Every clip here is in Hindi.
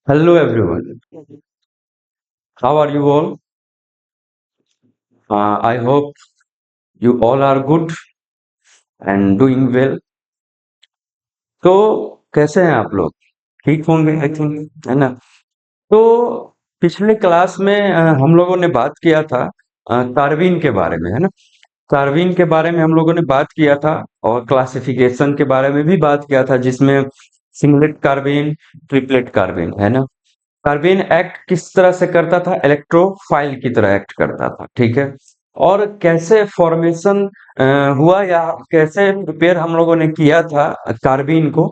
Hello everyone. How are you all? I hope you all are good and doing well. तो कैसे हैं आप लोग? ठीक होंगे आई थिंक, है ना? तो पिछले क्लास में हम लोगों ने बात किया था कार्बीन के बारे में, है ना? कार्बीन के बारे में हम लोगों ने बात किया था और क्लासिफिकेशन के बारे में भी बात किया था, जिसमें सिंगलेट कार्बीन, ट्रिपलेट कार्बीन, है ना? कार्बेन एक्ट किस तरह से करता था? इलेक्ट्रोफाइल की तरह एक्ट करता था, ठीक है। और कैसे फॉर्मेशन हुआ या कैसे प्रिपेयर हम लोगों ने किया था कार्बीन को,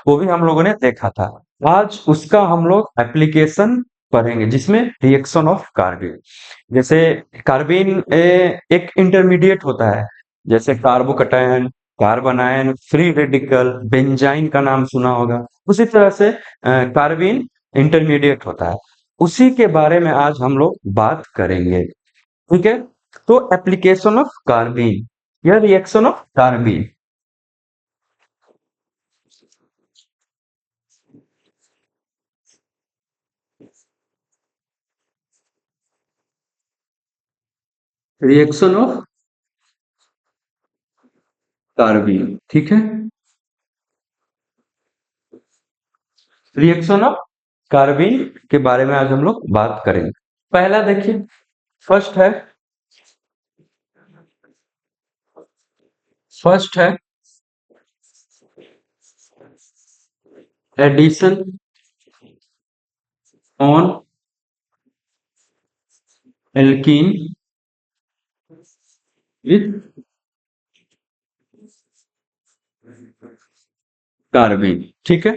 वो भी हम लोगों ने देखा था। आज उसका हम लोग एप्लीकेशन पढ़ेंगे, जिसमें रिएक्शन ऑफ कार्बीन। जैसे कार्बीन एक इंटरमीडिएट होता है, जैसे कार्बोकैटायन, कार्बोनायन, फ्री रेडिकल, बेंजाइन का नाम सुना होगा। उसी तरह से कार्बीन इंटरमीडिएट होता है। उसी के बारे में आज हम लोग बात करेंगे, ठीक है। तो एप्लीकेशन ऑफ कार्बीन या reaction of carbene. Reaction of carbene, ठीक है। रिएक्शन ऑफ कार्बीन के बारे में आज हम लोग बात करेंगे। पहला देखिए, फर्स्ट है addition on alkene with carbene, ठीक है।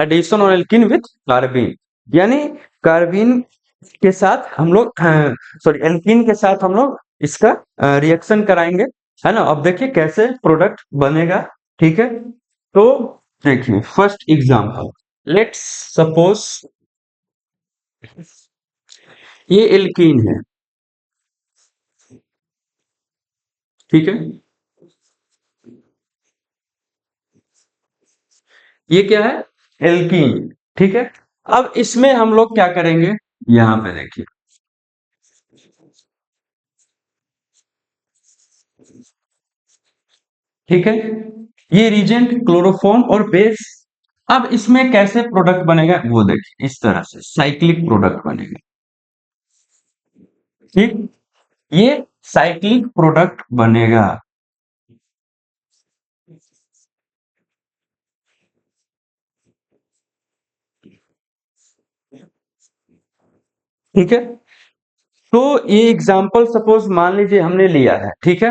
Addition on alkene with carbene, यानी कार्बीन के साथ हम लोग, सॉरी, एल्कीन के साथ हम लोग इसका रिएक्शन कराएंगे, है ना। अब देखिए कैसे प्रोडक्ट बनेगा, ठीक है। तो देखिए फर्स्ट एग्जांपल, लेट्स सपोज ये एल्कीन है, ठीक है। ये क्या है? एल्कीन, ठीक है। अब इसमें हम लोग क्या करेंगे, यहां पे देखिए, ठीक है। ये रिजेंट, क्लोरोफॉर्म और बेस। अब इसमें कैसे प्रोडक्ट बनेगा वो देखिए, इस तरह से साइक्लिक प्रोडक्ट बनेगा, ठीक। ये साइक्लिक प्रोडक्ट बनेगा, ठीक है। तो ये एग्जाम्पल सपोज मान लीजिए हमने लिया है, ठीक है।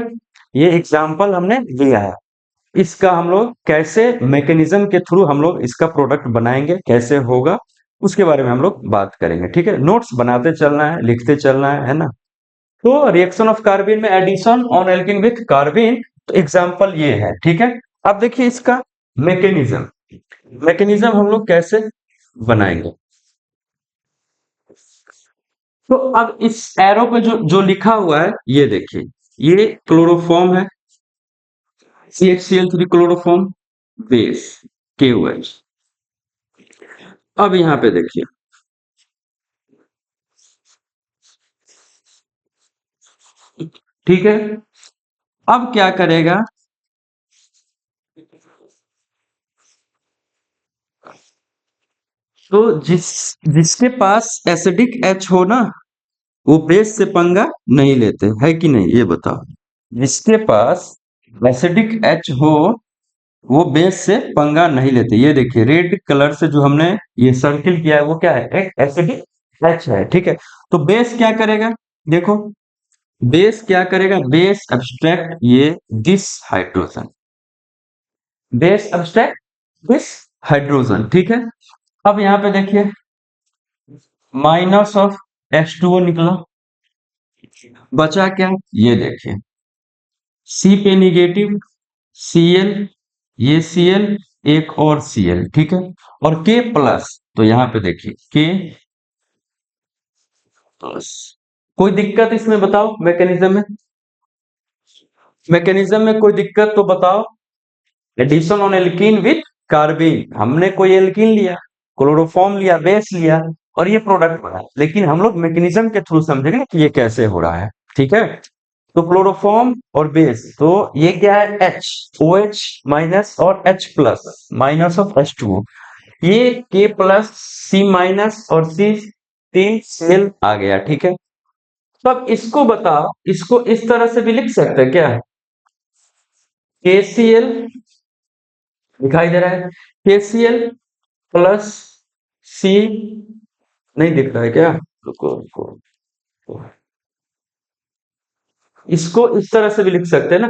ये एग्जाम्पल हमने लिया है, इसका हम लोग कैसे मैकेनिज्म के थ्रू हम लोग इसका प्रोडक्ट बनाएंगे, कैसे होगा, उसके बारे में हम लोग बात करेंगे, ठीक है। नोट्स बनाते चलना है, लिखते चलना है ना। तो रिएक्शन ऑफ कार्बन में addition on alkene with carbon, तो एग्जांपल ये है, ठीक है। अब देखिए इसका मैकेनिज्म, मैकेनिज्म हम लोग कैसे बनाएंगे। तो अब इस एरो पे जो जो लिखा हुआ है ये देखिए, ये क्लोरोफॉर्म है, CH3 क्लोरोफॉर्म, बेस KOH। अब यहाँ पे देखिए, ठीक है। अब क्या करेगा, तो जिसके पास एसिडिक H हो ना, वो बेस से पंगा नहीं लेते, है कि नहीं, ये बताओ। जिसके पास एसिडिक H हो, वो बेस से पंगा नहीं लेते। ये देखिए रेड कलर से जो हमने ये सर्किल किया है वो क्या है, एक एसिडिक H है, ठीक है। तो बेस क्या करेगा, देखो, बेस क्या करेगा, बेस एब्स्ट्रैक्ट ये this hydrogen, base abstract this hydrogen, ठीक है। अब यहाँ पे देखिए माइनस ऑफ H2O निकला, बचा क्या, ये देखिए C पे निगेटिव, Cl, ये Cl, एक और Cl, ठीक है। और K प्लस, तो यहाँ पे देखिए K प्लस। कोई दिक्कत इसमें बताओ, मैकेनिज्म में, मैकेनिज्म में कोई दिक्कत तो बताओ। Addition on alkene with carbene, हमने कोई एल्कीन लिया, क्लोरोफॉर्म लिया, बेस लिया और ये प्रोडक्ट बना। लेकिन हम लोग मैकेनिज्म के थ्रू समझेंगे ना कि ये कैसे हो रहा है, ठीक है। तो क्लोरोफॉर्म और बेस, तो ये क्या है, H, OH माइनस और H plus minus of H2O, ये K प्लस C माइनस और C, तीन सेल आ गया, ठीक है। तो अब इसको बताओ, इसको इस तरह से भी लिख सकते हैं क्या, KCl, दिखाई दे रहा है, KCl प्लस C, नहीं दिख रहा है क्या, रुको रुको रुको। इसको इस तरह से भी लिख सकते हैं ना,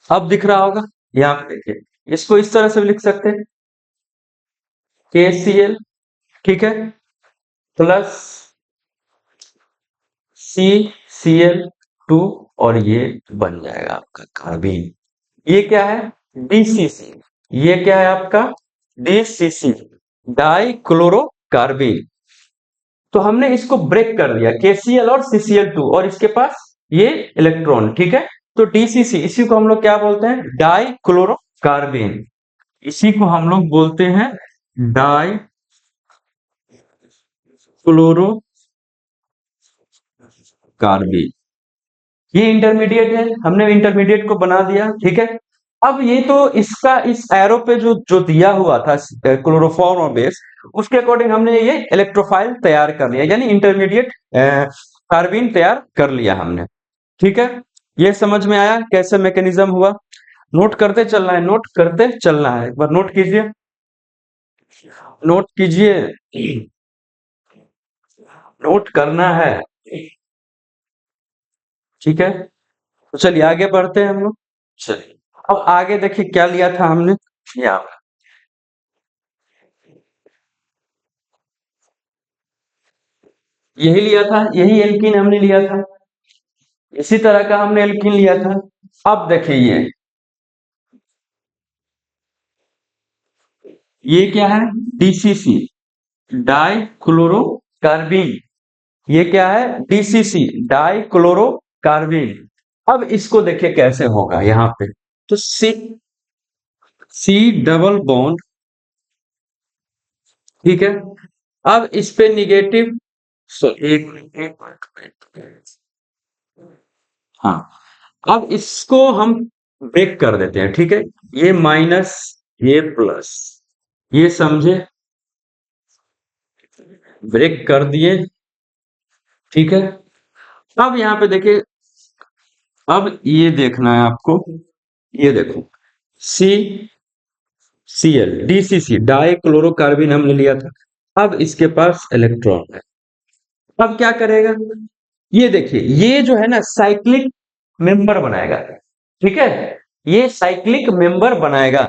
अब दिख रहा होगा, यहाँ पे देखिए, इसको इस तरह से भी लिख सकते हैं, KCl, ठीक है, प्लस CCl2, और ये बन जाएगा आपका कार्बीन। ये क्या है, DCC, ये क्या है आपका DCC, डाई क्लोरो कार्बीन। तो हमने इसको ब्रेक कर दिया, KCl और CCl2, और इसके पास ये इलेक्ट्रॉन, ठीक है। तो DCC, इसी को हम लोग क्या बोलते हैं, डाई क्लोरो कार्बीन, इसी को हम लोग बोलते हैं डाई क्लोरो कार्बीन। ये इंटरमीडिएट है, हमने इंटरमीडिएट को बना दिया, ठीक है। अब ये तो इसका इस एरो पे जो जो दिया हुआ था क्लोरोफॉर्म और बेस, उसके अकॉर्डिंग हमने ये इलेक्ट्रोफाइल तैयार कर लिया, यानी इंटरमीडिएट कार्बीन तैयार कर लिया हमने, ठीक है। ये समझ में आया कैसे मैकेनिज्म हुआ। नोट करते चलना है, नोट करते चलना है, एक बार नोट कीजिए, नोट कीजिए, नोट करना है, ठीक है। तो चलिए आगे बढ़ते हैं हम लोग। चलिए अब आगे देखिए क्या लिया था हमने, यहाँ यही लिया था, यही एल्कीन हमने लिया था, इसी तरह का हमने एल्कीन लिया था। अब देखिए ये क्या है, DCC, डाई क्लोरो कार्बीन, ये क्या है, DCC, डाई क्लोरो कार्बीन। अब इसको देखिए कैसे होगा यहाँ पे, तो सी डबल बॉन्ड, ठीक है। अब इस पे निगेटिव, एक मिनट, हाँ, अब इसको हम ब्रेक कर देते हैं, ठीक है। ये माइनस, ये प्लस, ये समझे, ब्रेक कर दिए, ठीक है। अब यहाँ पे देखिए, अब ये देखना है आपको, ये देखो, सी Cl, DCC, डाई क्लोरोकार्बिन हमने लिया था, अब इसके पास इलेक्ट्रॉन है। अब क्या करेगा, ये देखिए, ये जो है ना साइक्लिक मेंबर बनाएगा, ठीक है, ये साइक्लिक मेंबर बनाएगा।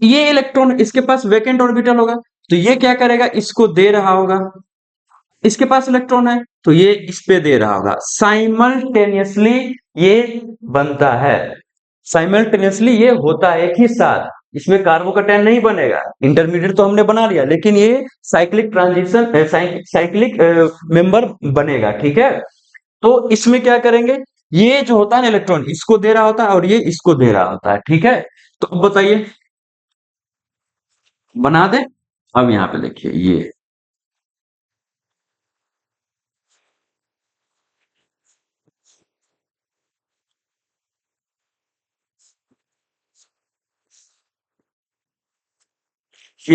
ये इलेक्ट्रॉन इसके पास वैकेंट ऑर्बिटल होगा, तो ये क्या करेगा, इसको दे रहा होगा, इसके पास इलेक्ट्रॉन है तो ये इस पे दे रहा होगा, साइमल्टेनियसली ये बनता है, साइमल्टेनियसली ये होता है एक ही साथ, इसमें कार्बोकैटायन नहीं बनेगा, इंटरमीडिएट तो हमने बना लिया, लेकिन ये साइक्लिक ट्रांजिशन, साइक्लिक मेंबर बनेगा, ठीक है। तो इसमें क्या करेंगे, ये जो होता है ना इलेक्ट्रॉन, इसको दे रहा होता है और ये इसको दे रहा होता है, ठीक है। तो अब बताइए, बना दे। अब यहाँ पे देखिए, ये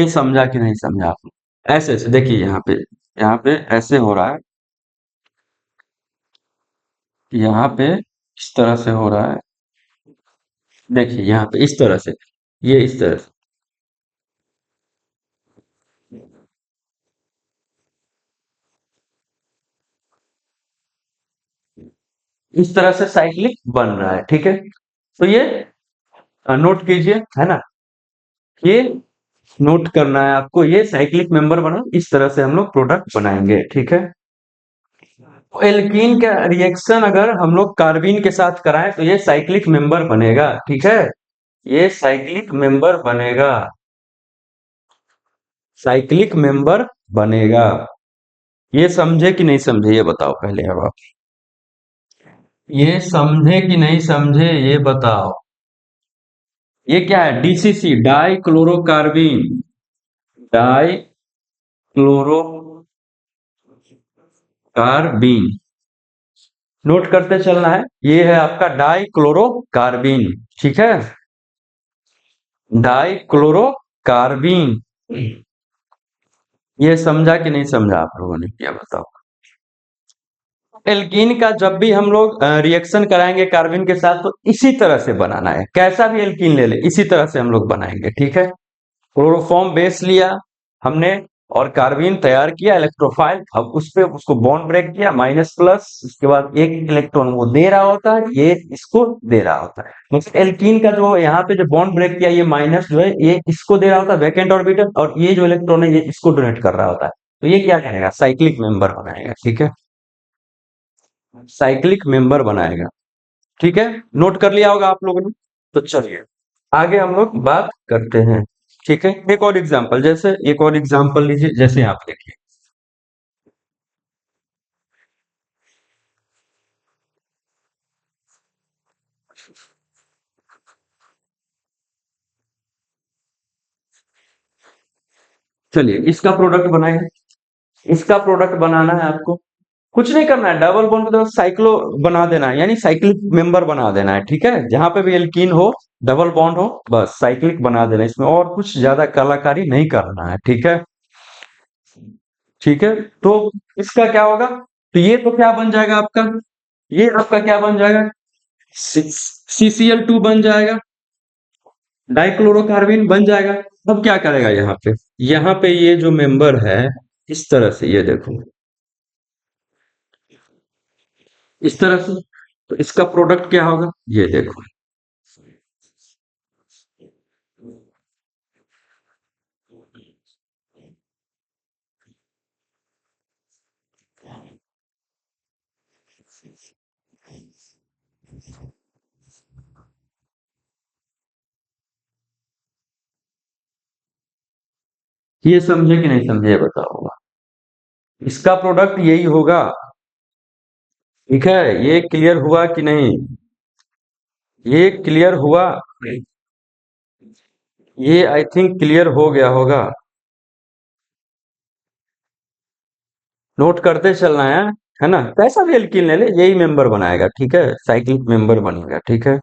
समझा कि नहीं समझा आपने, ऐसे ऐसे देखिए, यहाँ पे ऐसे हो रहा है, यहाँ पे इस तरह से हो रहा है, देखिए यहाँ पे इस तरह से, ये इस तरह से, इस तरह से साइक्लिक बन रहा है, ठीक है। तो ये नोट कीजिए, है ना, ये नोट करना है आपको, ये साइक्लिक मेंबर बना, इस तरह से हम लोग प्रोडक्ट बनाएंगे, ठीक है। तो एल्कीन का रिएक्शन अगर हम लोग कार्बीन के साथ कराएं तो ये साइक्लिक मेंबर बनेगा, ठीक है, ये साइक्लिक मेंबर बनेगा, साइक्लिक मेंबर बनेगा। ये समझे कि नहीं समझे, ये बताओ पहले, अब आप ये समझे कि नहीं समझे, ये बताओ। ये क्या है? DCC, dichlorocarbene. Dichlorocarbene. Note करते चलना है, ये है आपका डाई क्लोरोकार्बीन। ठीक है, डाई क्लोरोकार्बीन। ये समझा कि नहीं समझा आप लोगों ने, क्या बताओ? एल्कीन का जब भी हम लोग रिएक्शन कराएंगे कार्बन के साथ, तो इसी तरह से बनाना है। कैसा भी एल्कीन ले ले, इसी तरह से हम लोग बनाएंगे। ठीक है, क्लोरोफॉर्म बेस लिया हमने और कार्बीन तैयार किया इलेक्ट्रोफाइल। अब उस पे उसको बॉन्ड ब्रेक किया, माइनस प्लस, उसके बाद एक इलेक्ट्रॉन वो दे रहा होता है, ये इसको दे रहा होता है। मतलब एल्कीन का जो यहाँ पे जो बॉन्ड ब्रेक किया, ये माइनस जो है ये इसको दे रहा होता है वैकेंट ऑर्बिटल, और ये जो इलेक्ट्रॉन है ये इसको डोनेट कर रहा होता है। तो ये क्या करेगा? साइक्लिक मेंबर बनाएगा। ठीक है, साइक्लिक मेंबर बनाएगा। ठीक है, नोट कर लिया होगा आप लोगों ने। तो चलिए आगे हम लोग बात करते हैं। ठीक है, एक और एग्जांपल, जैसे एक और एग्जांपल लीजिए, जैसे आप देखिए। चलिए इसका प्रोडक्ट बनाएंगे। इसका प्रोडक्ट बनाना है आपको, कुछ नहीं करना है, डबल बॉन्ड मतलब साइक्लो बना देना है, यानी साइक्लिक मेंबर बना देना है। ठीक है, जहां पे भी एल्कीन हो, डबल बॉन्ड हो, बस साइक्लिक बना देना है। इसमें और कुछ ज्यादा कलाकारी नहीं करना है। ठीक है, ठीक है। तो इसका क्या होगा? तो ये तो क्या बन जाएगा आपका? ये आपका क्या बन जाएगा? CCl2 बन जाएगा, डाइक्लोरोकार्बन बन जाएगा। अब क्या करेगा यहाँ पे? यहाँ पे ये जो मेंबर है, इस तरह से, ये देखो, इस तरह से। तो इसका प्रोडक्ट क्या होगा? ये देखो, ये समझे कि नहीं समझे, ये बताओ। इसका प्रोडक्ट यही होगा। ठीक है, ये क्लियर हुआ कि नहीं? ये क्लियर हुआ? ये आई थिंक क्लियर हो गया होगा। नोट करते चलना है ना? कैसा भी एल्कीन ले ले, यही मेंबर बनाएगा। ठीक है, साइक्लिक मेंबर बनेगा। ठीक है,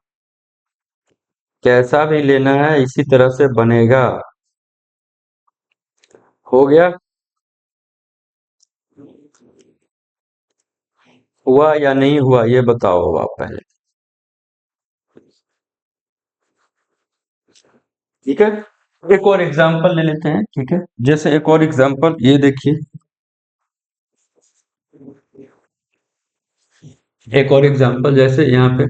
कैसा भी लेना है इसी तरह से बनेगा। हो गया? हुआ या नहीं हुआ, ये बताओ आप पहले। ठीक है, एक और एग्जांपल ले लेते हैं। ठीक है, जैसे एक और एग्जांपल ये देखिए। एक और एग्जांपल जैसे यहाँ पे,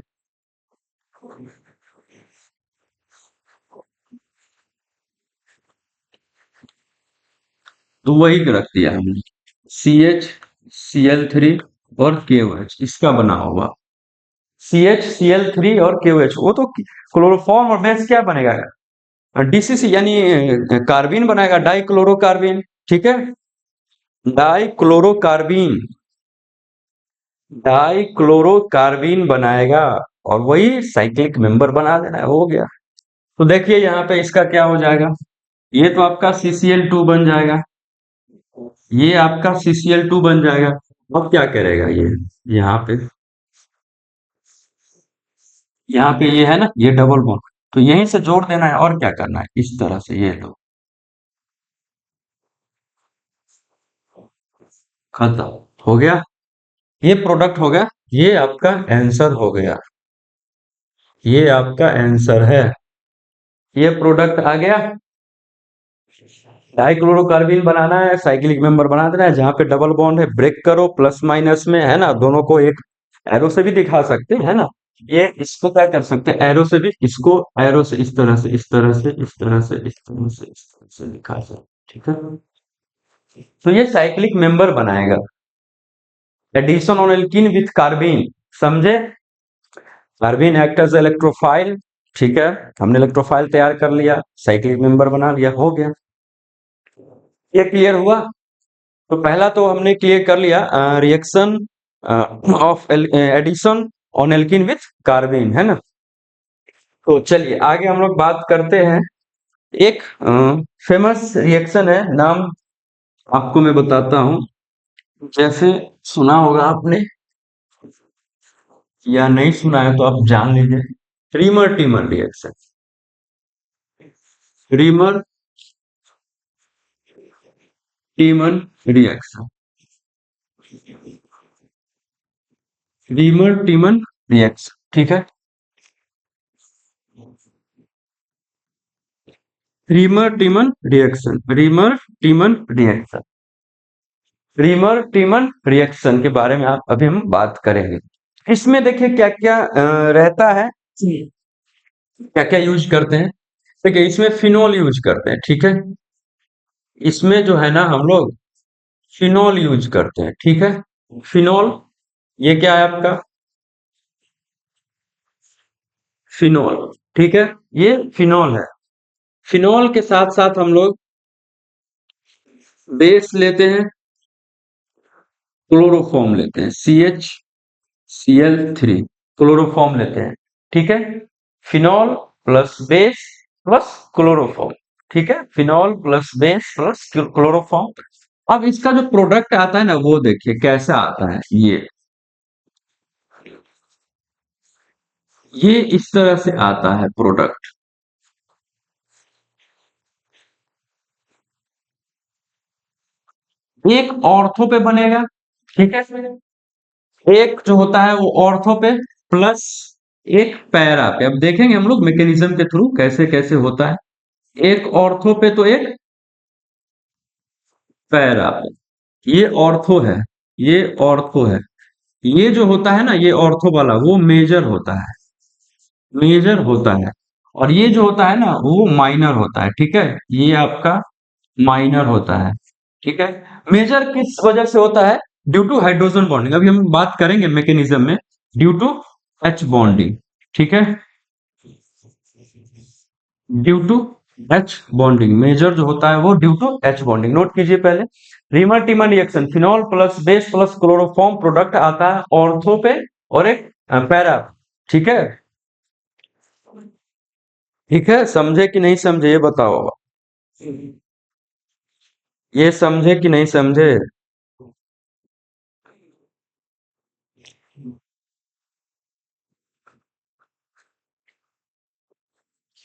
तो वही रख दिया हमने, CH Cl3 और KOH इसका बना हुआ। CH Cl3 और KOH, वो तो क्लोरोफॉर्म और बेस क्या बनेगा? DCC, यानी कार्बिन बनाएगा, डाई क्लोरोकार्बिन। ठीक है, डाई क्लोरोकार्बिन, डाई क्लोरोकार्बिन बनाएगा, और वही साइक्लिक मेंबर बना देना है। हो गया। तो देखिए यहाँ पे इसका क्या हो जाएगा? ये तो आपका CCl2 बन जाएगा, ये आपका CCl2 बन जाएगा। अब क्या करेगा ये? यहाँ पे, यहाँ पे ये है ना, ये डबल बॉन्ड, तो यहीं से जोड़ देना है, और क्या करना है, इस तरह से। ये लो, खत्म, हो गया। ये प्रोडक्ट हो गया, ये आपका आंसर हो गया, ये आपका आंसर है। ये प्रोडक्ट आ गया। डाइक्लोरोकार्बिन बनाना है, साइक्लिक मेंबर बना देना है, जहां पे डबल बॉन्ड है ब्रेक करो प्लस माइनस में, है ना? दोनों को एक एरो से भी दिखा सकते हैं, है ना? ये इसको क्या कर सकते हैं, एरो से भी, इसको एरो से इस तरह से, इस तरह से, इस तरह से, इस तरह से, इस तरह से दिखा सकते। ठीक है, तो ये साइक्लिक मेंबर बनाएगा। एडिशन ऑन एल्कीन विथ कार्बिन, समझे? कार्बिन एक्ट एज इलेक्ट्रोफाइल। ठीक है, हमने इलेक्ट्रोफाइल तैयार कर लिया, साइक्लिक मेंबर बना लिया, हो गया। ये क्लियर हुआ? तो पहला तो हमने क्लियर कर लिया, reaction of addition on alkene with carbene, है ना? तो चलिए आगे हम लोग बात करते हैं। एक फेमस रिएक्शन है, नाम आपको मैं बताता हूँ। जैसे सुना होगा आपने, या नहीं सुना है तो आप जान लीजिए। Reamer Tiemann reaction. Reamer टीमन reaction. Reamer टीमन reaction, ठीक है। Reamer टीमन reaction, reamer टीमन reaction, reamer टीमन reaction के बारे में आप अभी हम बात करेंगे। इसमें देखिए क्या क्या रहता है, क्या क्या यूज करते हैं। देखिए इसमें फिनोल यूज करते हैं, ठीक है। इसमें जो है ना हम लोग फिनोल यूज करते हैं, ठीक है। फिनोल, ये क्या है आपका, फिनोल, ठीक है। ये फिनोल है। फिनोल के साथ साथ हम लोग बेस लेते हैं, क्लोरोफॉर्म लेते हैं, CH Cl3 क्लोरोफॉर्म लेते हैं, ठीक है। Phenol plus base plus chloroform, ठीक है। Phenol plus base plus chloroform. अब इसका जो प्रोडक्ट आता है ना, वो देखिए कैसा आता है। ये इस तरह से आता है प्रोडक्ट। एक ऑर्थो पे बनेगा, ठीक है। एक जो होता है वो ऑर्थो पे, प्लस एक पैरा पे। अब देखेंगे हम लोग मैकेनिज्म के थ्रू कैसे कैसे होता है। एक ऑर्थो पे तो एक पैरा पे। ये ऑर्थो है, ये ऑर्थो है। ये जो होता है ना, ये ऑर्थो वाला वो मेजर होता है, मेजर होता है। और ये जो होता है ना वो माइनर होता है, ठीक है। ये आपका माइनर होता है, ठीक है। मेजर किस वजह से होता है? Due to hydrogen bonding. अभी हम बात करेंगे मैकेनिज्म में। ड्यू टू एच बॉन्डिंग, ठीक है। Due to H bonding, major जो होता है वो due to H bonding. Note कीजिए पहले। Reimer Tiemann reaction, phenol plus base plus chloroform product आता है ऑर्थो पे और एक पैरा, ठीक है। ठीक है, समझे कि नहीं समझे ये बताओ अब। ये समझे कि नहीं समझे?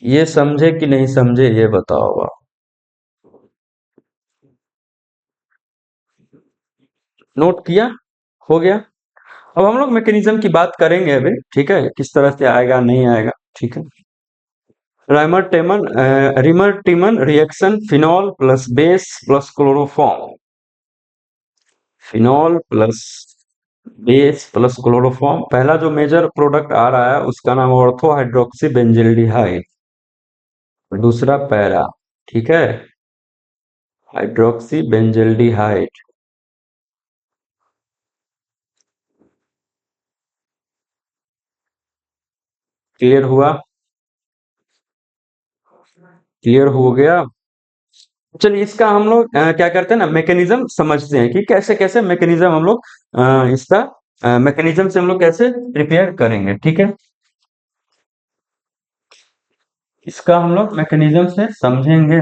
ये समझे कि नहीं समझे ये बताओ अब। नोट किया? हो गया। अब हम लोग मैकेनिज्म की बात करेंगे अभी, ठीक है, किस तरह से आएगा नहीं आएगा, ठीक है। Reimer Tiemann Reimer Tiemann reaction, phenol plus base plus chloroform. Phenol plus base plus chloroform. पहला जो मेजर प्रोडक्ट आ रहा है उसका नाम ऑर्थो हाइड्रोक्सी बेंजिल्डिहाइड, दूसरा पैरा, ठीक है, हाइड्रोक्सी बेंजिल्डिहाइड। क्लियर हुआ? क्लियर हो गया। चलिए इसका हम लोग क्या करते हैं ना, मैकेनिज्म समझते हैं कि कैसे कैसे मैकेनिज्म हम लोग इसका मैकेनिज्म से हम लोग कैसे प्रिपेयर करेंगे, ठीक है। इसका हम लोग मैकेनिज्म से समझेंगे।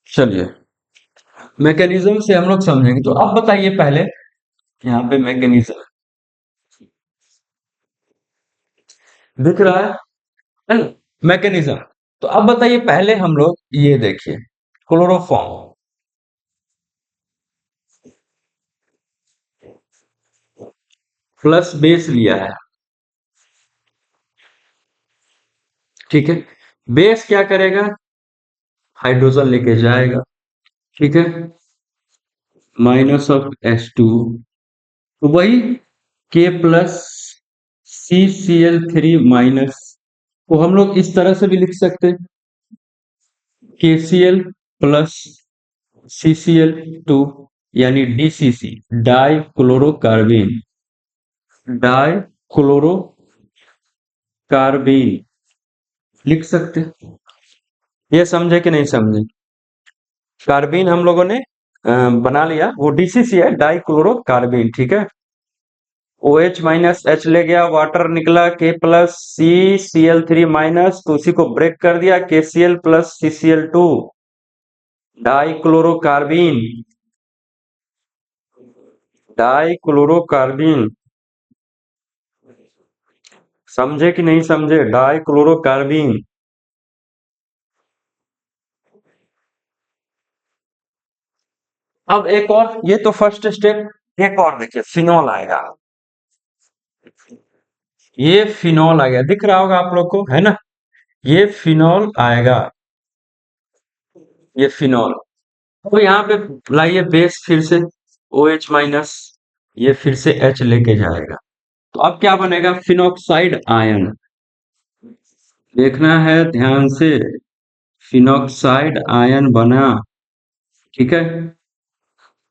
चलिए मैकेनिज्म से हम लोग समझेंगे, तो अब बताइए पहले यहाँ पे मैकेनिज्म दिख रहा है ना, मैकेनिज्म। तो अब बताइए पहले हम लोग ये देखिए, क्लोरोफॉर्म प्लस बेस लिया है, ठीक है। बेस क्या करेगा? हाइड्रोजन लेके जाएगा, ठीक है, -H2। तो वही K प्लस CCl3 को हम लोग इस तरह से भी लिख सकते हैं, KCl प्लस CCl2, यानी DCC, डाई क्लोरोकार्बीन, डाई क्लोरोकार्बीन लिख सकते हैं। ये समझे कि नहीं समझे? कार्बीन हम लोगों ने बना लिया, वो DCC है, डाई क्लोरोकार्बीन, ठीक है। OH माइनस H ले गया, वाटर निकला K प्लस CCl3 माइनस, तो उसी को ब्रेक कर दिया KCl प्लस CCl2, डाइक्लोरोकार्बीन, डाइक्लोरोकार्बीन। समझे कि नहीं समझे? डाइक्लोरोकार्बीन। अब एक और, ये तो फर्स्ट स्टेप, एक और देखिए, फिनॉल आएगा। ये फिनॉल आ गया, दिख रहा होगा आप लोग को, है ना? ये फिनॉल आएगा, ये फिनॉल। तो यहाँ पे लाइए बेस फिर से, OH माइनस, ये फिर से H लेके जाएगा, तो अब क्या बनेगा? Phenoxide ion. देखना है ध्यान से, फिनॉक्साइड आयन बना, ठीक है?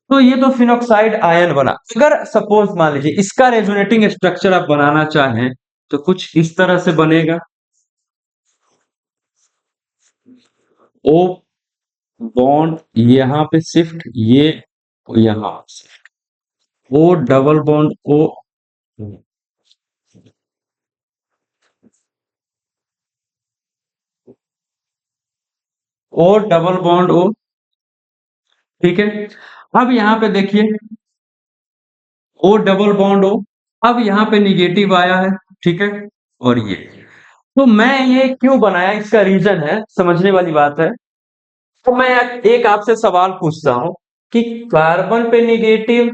तो ये तो फिनॉक्साइड आयन बना। अगर सपोज मान लीजिए इसका रेजोनेटिंग स्ट्रक्चर आप बनाना चाहें तो कुछ इस तरह से बनेगा। ओ बॉन्ड यहाँ पे शिफ्ट, ये यहाँ shift, O double bond O, O double bond O, ठीक है? अब यहाँ पे देखिए, ओ डबल बॉन्ड ओ, अब यहाँ पे निगेटिव आया है, ठीक है? और ये, तो मैं ये क्यों बनाया, इसका रीजन है, समझने वाली बात है। तो मैं एक आपसे सवाल पूछता हूं कि कार्बन पे निगेटिव,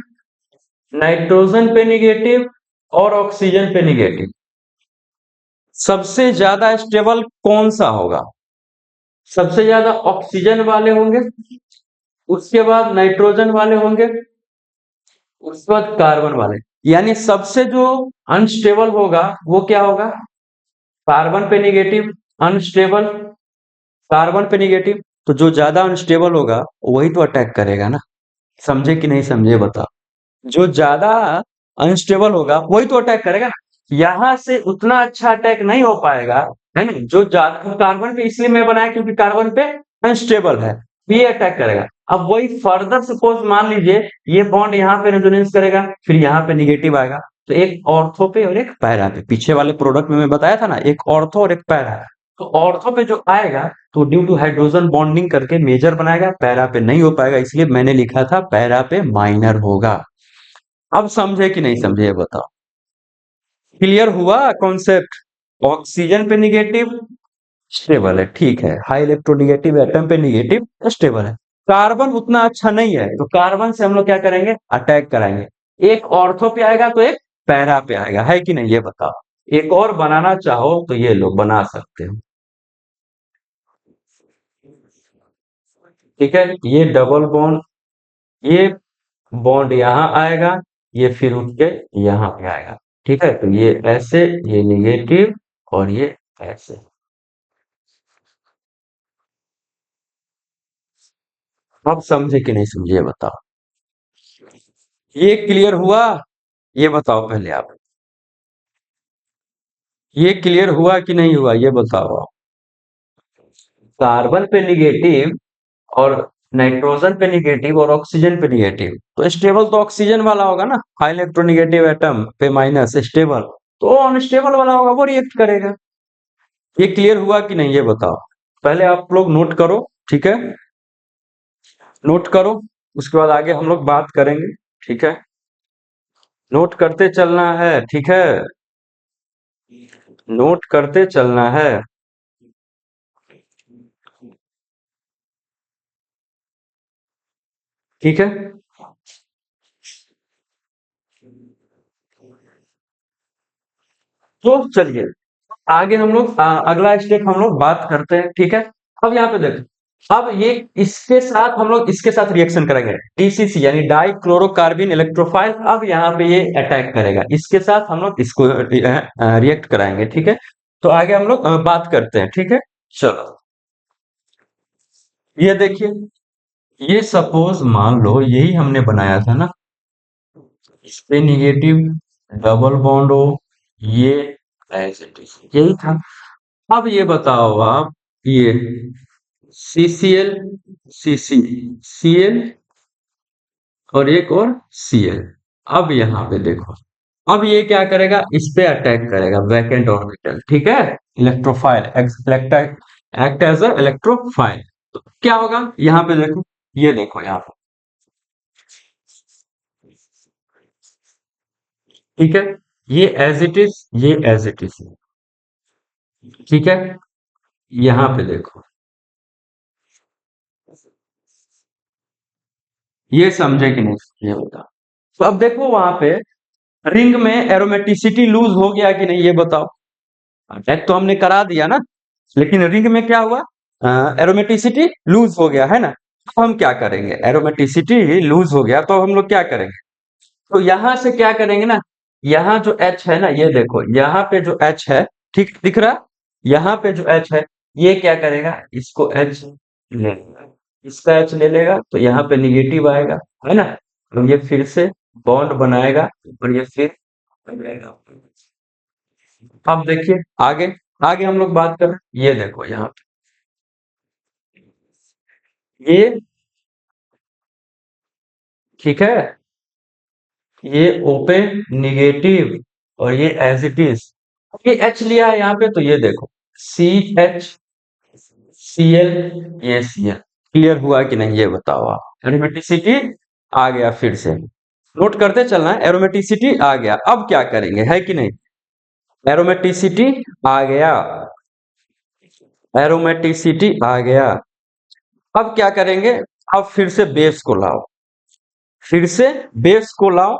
नाइट्रोजन पे निगेटिव और ऑक्सीजन पे निगेटिव, सबसे ज्यादा स्टेबल कौन सा होगा? सबसे ज्यादा ऑक्सीजन वाले होंगे, उसके बाद नाइट्रोजन वाले होंगे, उसके बाद कार्बन वाले। यानी सबसे जो अनस्टेबल होगा वो क्या होगा? कार्बन पे निगेटिव, अनस्टेबल, कार्बन पे निगेटिव। तो जो ज्यादा अनस्टेबल होगा वही तो अटैक करेगा ना। समझे कि नहीं समझे बताओ? जो ज्यादा अनस्टेबल होगा वही तो अटैक करेगा ना। यहां से उतना अच्छा अटैक नहीं हो पाएगा, है ना? जो ज्यादा कार्बन पे इसलिए मैं बनाया क्योंकि कार्बन पे अनस्टेबल है, ये अटैक करेगा। अब वही फर्दर सपोज मान लीजिए ये बॉन्ड यहाँ पे रेजोनेंस करेगा, फिर यहाँ पे निगेटिव आएगा, तो एक ऑर्थो पे और एक पैरा पे, पीछे वाले प्रोडक्ट में मैं बताया था ना, एक ऑर्थो और एक पैरा। तो ऑर्थो पे जो आएगा तो ड्यू टू हाइड्रोजन बॉन्डिंग करके मेजर बनाएगा, पैरा पे नहीं हो पाएगा, इसलिए मैंने लिखा था पैरा पे माइनर होगा। अब समझे कि नहीं समझे ये बताओ? क्लियर हुआ कॉन्सेप्ट? ऑक्सीजन पे निगेटिव स्टेबल है, ठीक है, हाई इलेक्ट्रोनेगेटिव एटम पे निगेटिव स्टेबल है। कार्बन उतना अच्छा नहीं है, तो कार्बन से हम लोग क्या करेंगे? अटैक कराएंगे। एक ऑर्थो पे आएगा तो एक पैरा पे आएगा, है कि नहीं ये बताओ? एक और बनाना चाहो तो ये लोग बना सकते हो, ठीक है? ये डबल बॉन्ड, ये बॉन्ड यहाँ आएगा, ये फिर उठ के यहाँ पे आएगा, ठीक है? तो ये ऐसे, ये निगेटिव और ये ऐसे। आप समझे कि नहीं समझे ये बताओ? ये क्लियर हुआ? ये बताओ पहले आप, ये क्लियर हुआ कि नहीं हुआ ये बताओ आप? कार्बन पे निगेटिव और नाइट्रोजन पे निगेटिव और ऑक्सीजन पे निगेटिव, तो स्टेबल तो ऑक्सीजन वाला होगा ना, हाई इलेक्ट्रोनेगेटिव एटम पे माइनस स्टेबल, तो अनस्टेबल वाला होगा वो रिएक्ट करेगा। ये क्लियर हुआ कि नहीं ये बताओ? पहले आप लोग नोट करो, ठीक है? नोट करो, उसके बाद आगे हम लोग बात करेंगे, ठीक है? नोट करते चलना है, ठीक है? नोट करते चलना है, ठीक है? तो चलिए आगे हम लोग अगला स्टेप हम लोग बात करते हैं, ठीक है? अब यहाँ पे देखो, अब ये इसके साथ हम लोग इसके साथ रिएक्शन करेंगे, DCC यानी डाई क्लोरोकार्बिन इलेक्ट्रोफाइल। अब यहाँ पे ये अटैक करेगा, इसके साथ हम लोग इसको रिएक्ट कराएंगे, ठीक है? तो आगे हम लोग बात करते हैं, ठीक है? चलो, ये देखिए, ये सपोज मान लो यही हमने बनाया था ना, इस पे निगेटिव, डबल बॉन्ड हो, ये ऐसे यही था। अब ये बताओ आप, ये CCl, CCl और एक और Cl। अब यहाँ पे देखो, अब ये क्या करेगा, इस पे अटैक करेगा वैकेंट ऑर्बिटल, ठीक है। Electrophile act as a electrophile. तो क्या होगा यहाँ पे देखो, ये देखो यहाँ पे, ठीक है। ये एज इट इज, ये एज इट इज, ठीक है। यहाँ पे देखो, ये समझे कि नहीं ये बताओ। तो अब देखो वहां पे रिंग में एरोमेटिसिटी लूज हो गया कि नहीं ये बताओ। अटैक तो हमने करा दिया ना, लेकिन रिंग में क्या हुआ, एरोमेटिसिटी लूज हो गया है ना। तो हम क्या करेंगे, एरोमेटिसिटी लूज हो गया तो हम लोग क्या करेंगे, तो यहां से क्या करेंगे ना, यहाँ जो H है ना, ये देखो यहाँ पे जो H है, ठीक दिख रहा, यहाँ पे जो H है, ये क्या करेगा, इसको H ले लेगा, इसका H ले लेगा तो यहाँ पे निगेटिव आएगा, है ना। तो ये फिर से बॉन्ड बनाएगा और ये फिर बनेगा। अब देखिए आगे, आगे हम लोग बात करें, ये देखो यहाँ पे ये, ठीक है, ये ओपन निगेटिव और ये एज इट इज। ये एच लिया है यहाँ पे तो ये देखो, CH Cl, ये Cl। क्लियर हुआ कि नहीं ये बताओ आप। एरोमेटिसिटी आ गया, फिर से नोट करते चलना है, एरोमेटिसिटी आ गया। अब क्या करेंगे, है कि नहीं, एरोमेटिसिटी आ गया, एरोमेटिसिटी आ गया। अब क्या करेंगे, अब फिर से बेस को लाओ, फिर से बेस को लाओ,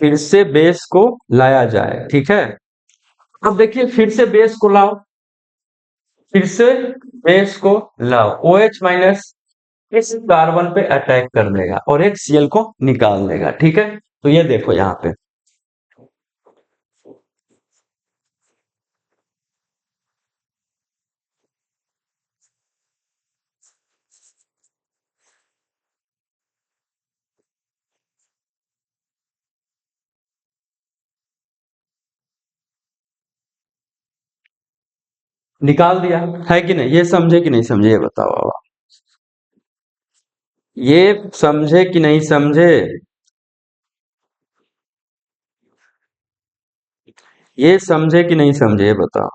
फिर से बेस को लाया जाए, ठीक है। अब देखिए फिर से बेस को लाओ, फिर से बेस को लाओ, OH माइनस इस कार्बन पे अटैक कर देगा और एक Cl को निकाल देगा, ठीक है। तो ये देखो यहाँ पे निकाल दिया, है कि नहीं, ये समझे कि नहीं समझे ये बताओ अब आप। ये समझे कि नहीं समझे, ये समझे कि नहीं समझे ये बताओ।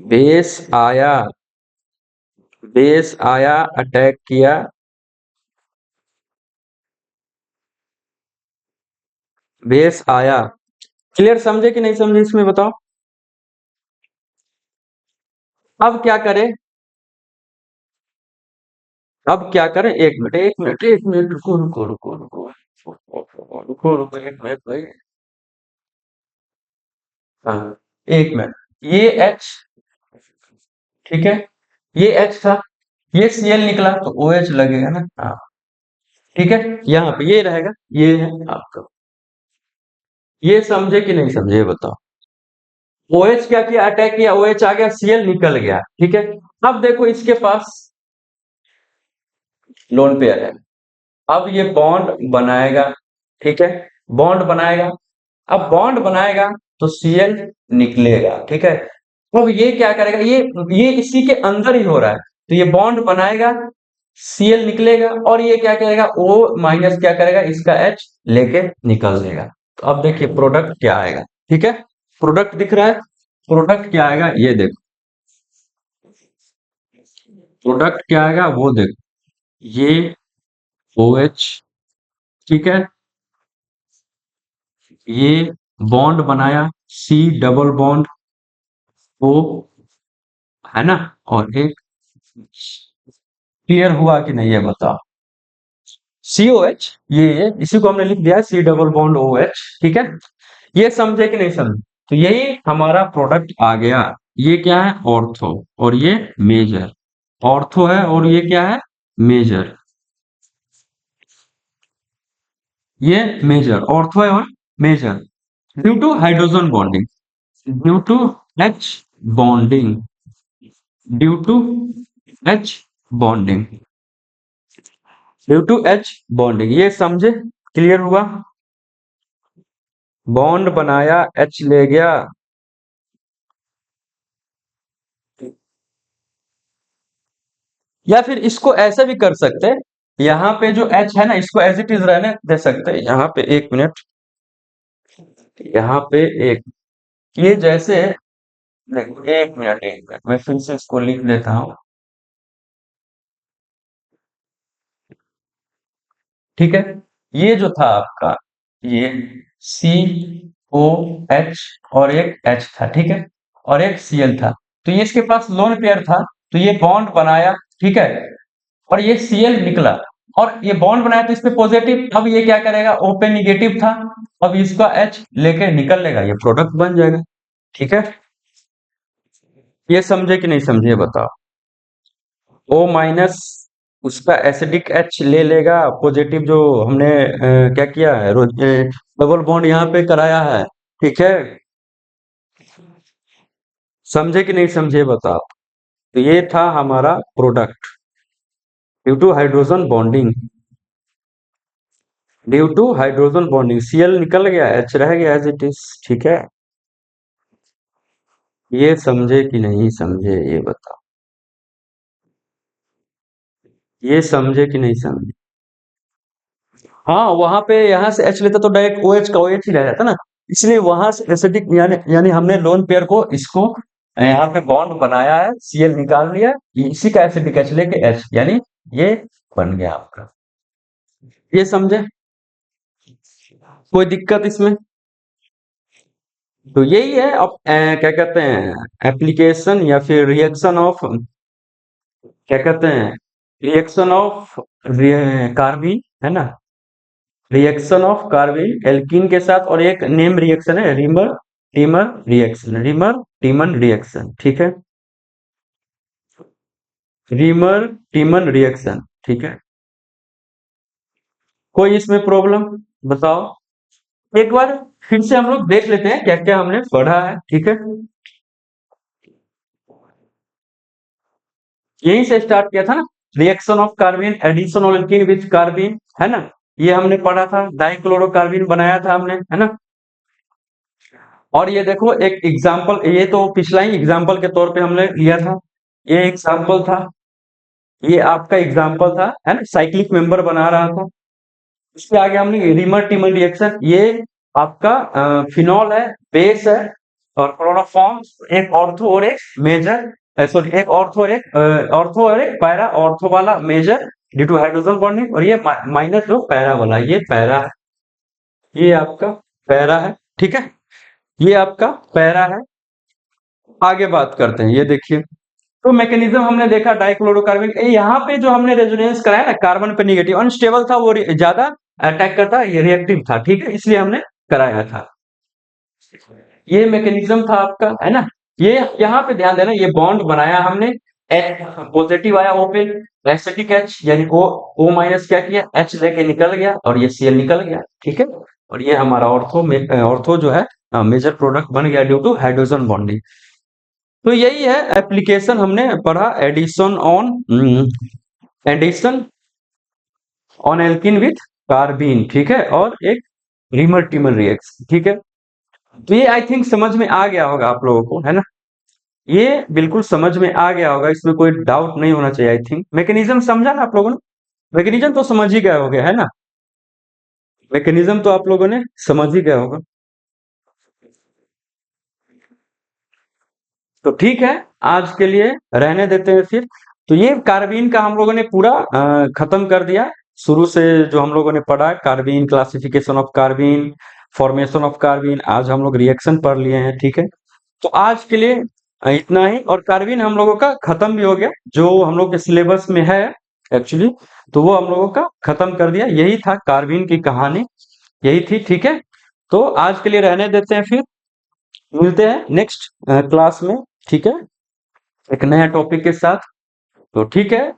बेस आया, बेस आया, अटैक किया, बेस आया। क्लियर, समझे कि नहीं समझे इसमें बताओ। अब क्या करें, अब क्या करें, एक मिनट एक मिनट एक मिनट, रुको रुको रुको रुको रुको रुको रुको, एक मिनट भाई। हाँ, एक मिनट, ये H, ठीक है, ये H था, ये Cl निकला तो OH लगेगा ना, हाँ, ठीक है। यहाँ पे ये रहेगा, ये है आपका। ये समझे कि नहीं समझे ये बताओ। OH क्या किया, अटैक किया, OH आ गया, Cl निकल गया, ठीक है। अब देखो इसके पास लोन पेयर है, अब ये बॉन्ड बनाएगा, ठीक है, बॉन्ड बनाएगा। अब बॉन्ड बनाएगा तो Cl निकलेगा, ठीक है। अब ये क्या करेगा, ये इसी के अंदर ही हो रहा है, तो ये बॉन्ड बनाएगा, Cl निकलेगा और ये क्या करेगा, O माइनस क्या करेगा, इसका H लेके निकल देगा। तो अब देखिए प्रोडक्ट क्या आएगा, ठीक है, प्रोडक्ट दिख रहा है, प्रोडक्ट क्या आएगा ये देखो, प्रोडक्ट क्या आएगा वो देखो, ये OH, ठीक है, ये बॉन्ड बनाया, C डबल बॉन्ड O, है ना, और एक, क्लियर हुआ कि नहीं ये बताओ। COH, ये इसी को हमने लिख दिया C डबल बॉन्ड OH, ठीक है। ये समझे कि नहीं समझे, तो यही हमारा प्रोडक्ट आ गया। ये क्या है, ऑर्थो, और ये मेजर, ऑर्थो है और ये क्या है, मेजर, ये मेजर, ऑर्थो है और major, due to hydrogen bonding, due to H bonding, due to H bonding, due to H bonding, ये समझे, क्लियर हुआ। बॉन्ड बनाया, H ले गया, या फिर इसको ऐसे भी कर सकते हैं, यहाँ पे जो H है ना, इसको एज इट इज रहने दे सकते हैं। यहाँ पे एक मिनट, यहाँ पे एक, ये जैसे, देखो एक मिनट मैं फिर से इसको लिख देता हूँ। ठीक है, ये जो था आपका, ये COH और एक H था, ठीक है, और एक Cl था। तो ये इसके पास लोन पेयर था, तो ये बॉन्ड बनाया, ठीक है, और ये Cl निकला, और ये बॉन्ड बनाया तो इस पे पॉजिटिव। अब ये क्या करेगा, O पे निगेटिव था, अब इसका H लेके निकल लेगा, ये प्रोडक्ट बन जाएगा। ठीक है, ये समझे कि नहीं समझे बताओ। O माइनस उसका एसिडिक H ले लेगा, पॉजिटिव जो हमने क्या किया है, डबल बॉन्ड यहाँ पे कराया है। ठीक है, समझे कि नहीं समझे बताओ। तो ये था हमारा product due to hydrogen bonding, due to hydrogen bonding Cl निकल गया, H रह गया एज इट इज। ठीक है, ये समझे कि नहीं समझे ये बताओ, ये समझे कि नहीं समझे। हाँ, वहां पे यहाँ से H लेता तो डायरेक्ट OH का OH ही रह जाता ना, इसलिए वहां से एसिडिक, यानी हमने लोन पेयर को, इसको यहाँ पे बॉन्ड बनाया है, Cl निकाल लिया, इसी का एसिडिक H लेके H, यानी ये बन गया आपका। ये समझे, कोई दिक्कत इसमें। तो यही है। अब क्या कहते हैं, एप्लीकेशन या फिर रिएक्शन ऑफ, क्या कहते हैं, रिएक्शन ऑफ कार्बीन, है ना, रिएक्शन ऑफ कार्बन एल्कीन के साथ, और एक नेम रिएक्शन है reamer teamer reaction, reamer Tiemann reaction. ठीक है, रिमर टीमन रिएक्शन। ठीक है, कोई इसमें प्रॉब्लम बताओ। एक बार फिर से हम लोग देख लेते हैं क्या क्या हमने पढ़ा है। ठीक है, यहीं से स्टार्ट किया था ना, reaction of carbon, addition of alkene with carbon, है ना, ये हमने पढ़ा था, डाइक्लोरोकार्बन बनाया था हमने, है ना। और ये देखो एक एग्जाम्पल, ये तो पिछला ही एग्जाम्पल के तौर पे हमने लिया था, ये एग्जाम्पल था, ये आपका एग्जाम्पल था, है ना, साइक्लिक मेंबर बना रहा था। इसके आगे हमने रिमर टिमर रिएक्शन, ये आपका फिनॉल है, बेस है, और क्लोरोफॉर्म, एक ऑर्थो और एक मेजर, सॉरी एक ऑर्थो और एक ऑर्थो और एक पैरा, ऑर्थो वाला major due to hydrogen bonding, और ये माइनस जो पैरा वाला, ये पैरा है, ये आपका पैरा है। ठीक है, ये आपका पैरा है। आगे बात करते हैं, ये देखिए, तो मैकेनिज्म हमने देखा डाइक्लोरोकार्बन, यहाँ पे जो हमने रेजोनेंस कराया ना, कार्बन पे निगेटिव अनस्टेबल था, वो ज्यादा अटैक करता, ये रिएक्टिव था, ठीक है, इसलिए हमने कराया था। ये मैकेनिज्म था आपका, है ना। ये यहाँ पे ध्यान देना, ये बॉन्ड बनाया हमने, एच पॉजिटिव आया O पे, एसिटिक H, यानी O माइनस क्या किया, H लेके निकल गया, और ये Cl निकल गया। ठीक है, और ये हमारा ऑर्थो में, ऑर्थो जो है मेजर प्रोडक्ट बन गया ड्यू टू हाइड्रोजन बॉन्डिंग। तो यही है एप्लीकेशन, हमने पढ़ा addition on alkene with carbene, ठीक है, और एक रिमर टिमर रिएक्शन। ठीक है, तो ये आई थिंक समझ में आ गया होगा आप लोगों को, है ना, ये बिल्कुल समझ में आ गया होगा, इसमें कोई डाउट नहीं होना चाहिए। आई थिंक मैकेनिज्म समझा ना आप लोगों ने, मैकेनिज्म तो समझ ही गए होगे, है ना, मैकेनिज्म तो आप लोगों ने समझ ही गए होगा। तो ठीक है, आज के लिए रहने देते हैं फिर। तो ये कार्बीन का हम लोगों ने पूरा खत्म कर दिया, शुरू से जो हम लोगों ने पढ़ा, carbene, classification of carbene, formation of carbene, आज हम लोग रिएक्शन पढ़ लिए हैं। ठीक है, तो आज के लिए इतना ही, और कार्बीन हम लोगों का खत्म भी हो गया, जो हम लोग के सिलेबस में है एक्चुअली, तो वो हम लोगों का खत्म कर दिया। यही था कार्बीन की कहानी, यही थी। ठीक है, तो आज के लिए रहने देते हैं, फिर मिलते हैं नेक्स्ट क्लास में। ठीक है, एक नया टॉपिक के साथ। तो ठीक है,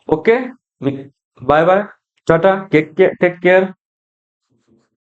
okay, bye bye, tata, take care.